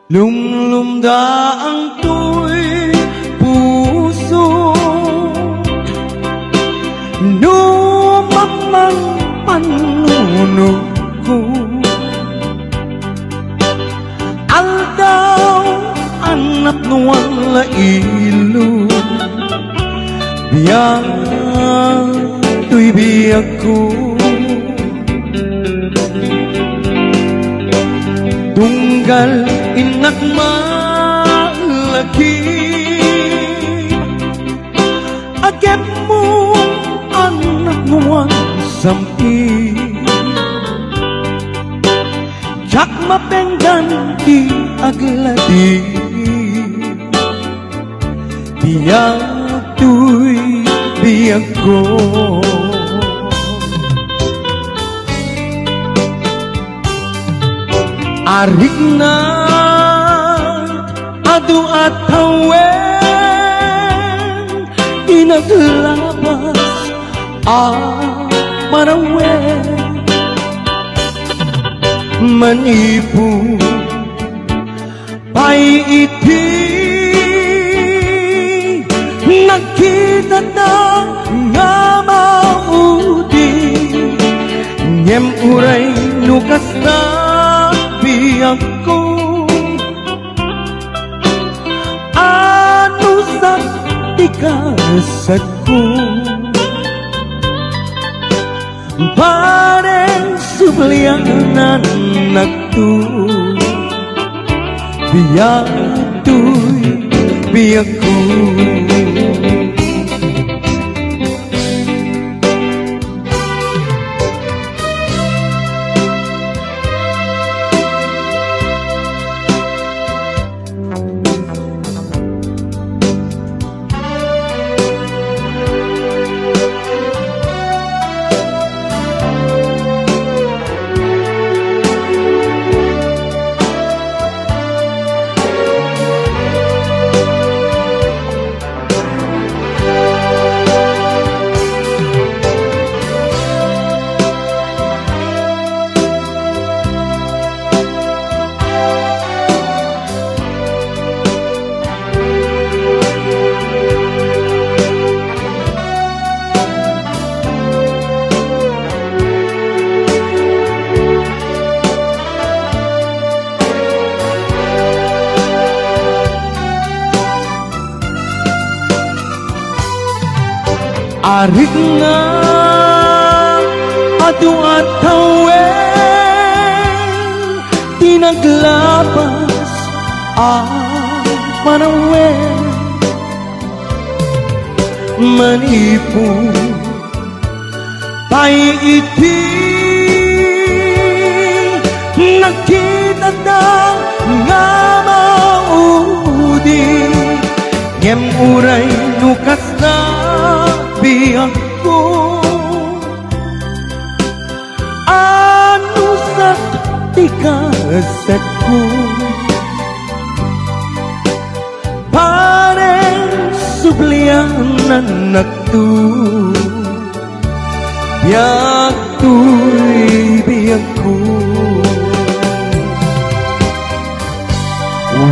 Lumlumda ang tuy puso, numamang panunog ko. Aldaw anak nuwang lailo, biyak tuy biyak ko. Tunggal inak malaki, agep mo anak nuwang sampi. Jak mapenggan di agladi, biyak tuy biyak ko. Arik na adu at hawen, inaglabas marawen. Manipu pay iti, nakita na nga maudi, ngem uray nukas na biyak ko. Ano sa tikasat ko, pareng sublianan nagtu, biyak tuy biyak ko. Arik na adu at hawen, tinaglabas marawen. Manipu pay iti, nakita na nga maudi, ngem uray nukas na biyak ko. Ano sa tikasat ko, pareng sublianan nagtu, biyak tuy biyak ko.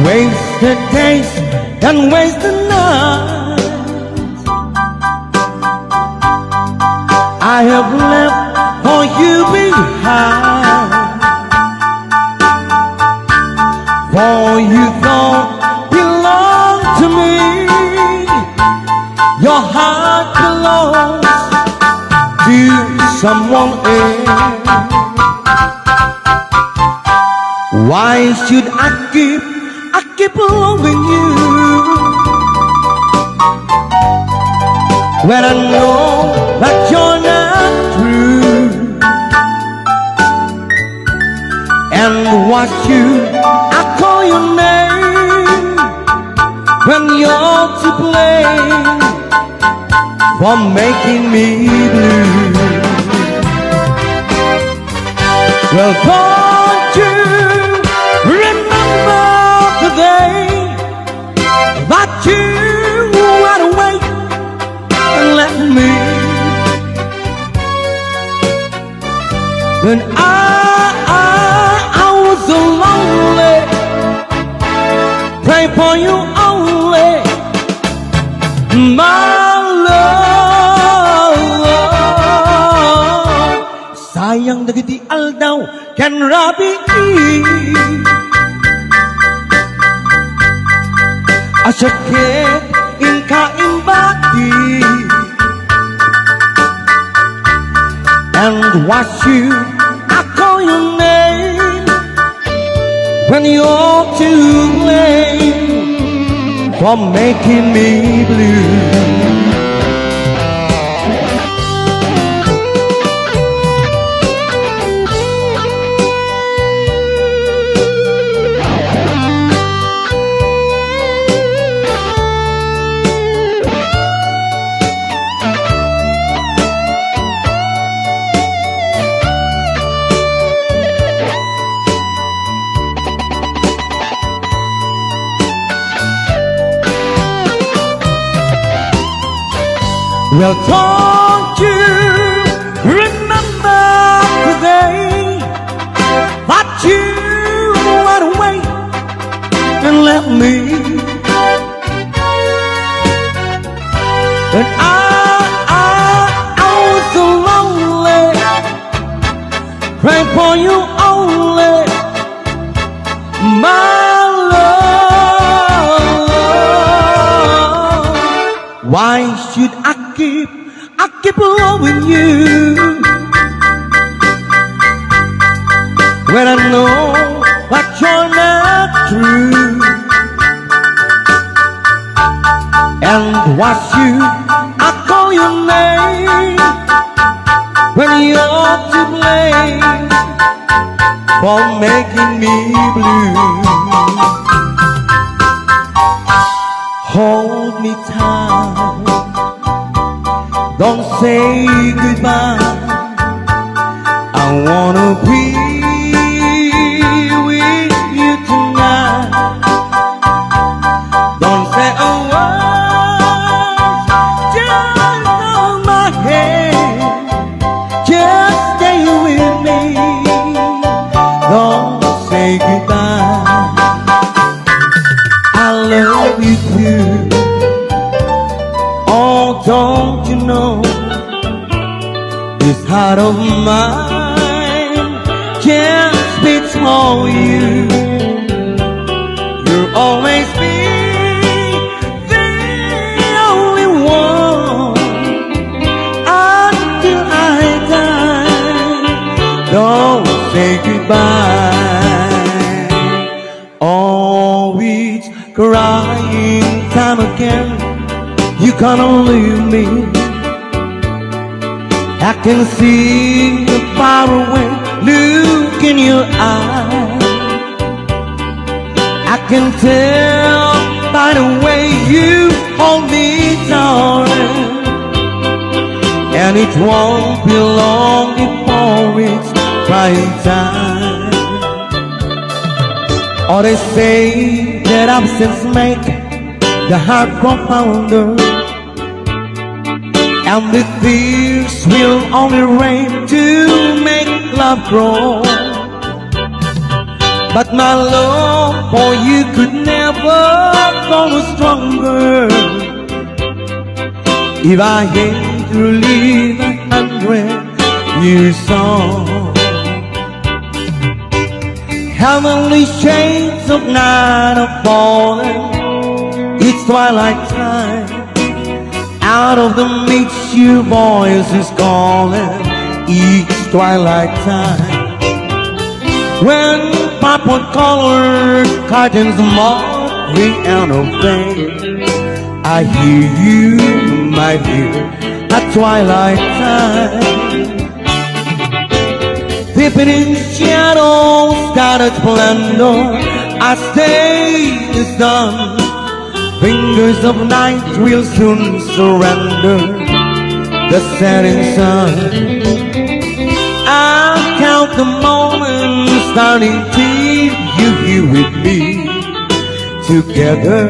Waste the days and waste the night, I have left for you behind. For you don't belong to me, your heart belongs to someone else. Why should I keep loving you, when I know that you're not true? And watch you, I call your name when you're to blame for making me blue. Well, don't you remember the day that you went away and left me, when I was so lonely pray for you only, my love. Sayang dagiti aldaw ken rabi asakit in kaimbati, and watch you, I call your name when you're too late for making me blue. Well, don't you remember the day that you went away and left me? And I was so lonely, praying for you only, my love. Why should I keep loving you when I know that you're not true? And watch you, I call your name when you're to blame for making me blue. Hold me tight, don't say goodbye. I wanna be with you tonight. Don't say a word, just hold my hand, just stay with me. Don't say goodbye. I love you too. Oh, don't you know, this heart of mine just beats for you. You'll always be the only one until I die. Don't say goodbye. Always crying time again, you gonna leave me. I can see the faraway look in your eyes. I can tell by the way you hold me, darling. And it won't be long before it's crying time. Or they say that absence make the heart grow fonder, and the tears will only rain to make love grow. But my love for you could never grow stronger if I had to live 100 years on. Heavenly shades of night are falling, it's twilight time. Out of the mist your voice is calling, each twilight time. When purple-colored curtains mark the end of day, I hear you, my dear, at twilight time. Dipping in shadows, scattered splendor, as day is done. Fingers of night will soon surrender the setting sun. I'll count the moments starting till you're here with me. Together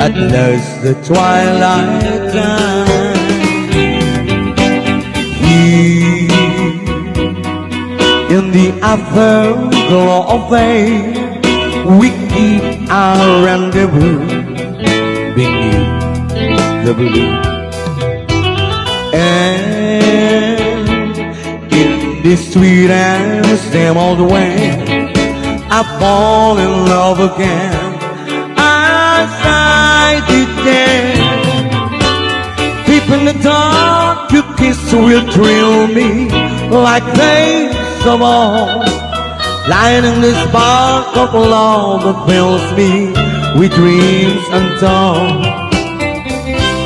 at last the twilight time. Here in the afterglow of day, we keep our rendezvous beneath the blue. And in this sweet and same old way, I fall in love again. As I did then, deep in the dark, your kiss will thrill me like days of old. Lying in the spark of love that fills me with dreams untold.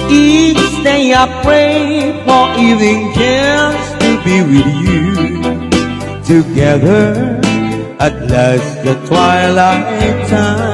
Each day I pray for evening just to be with you. Together at last the twilight time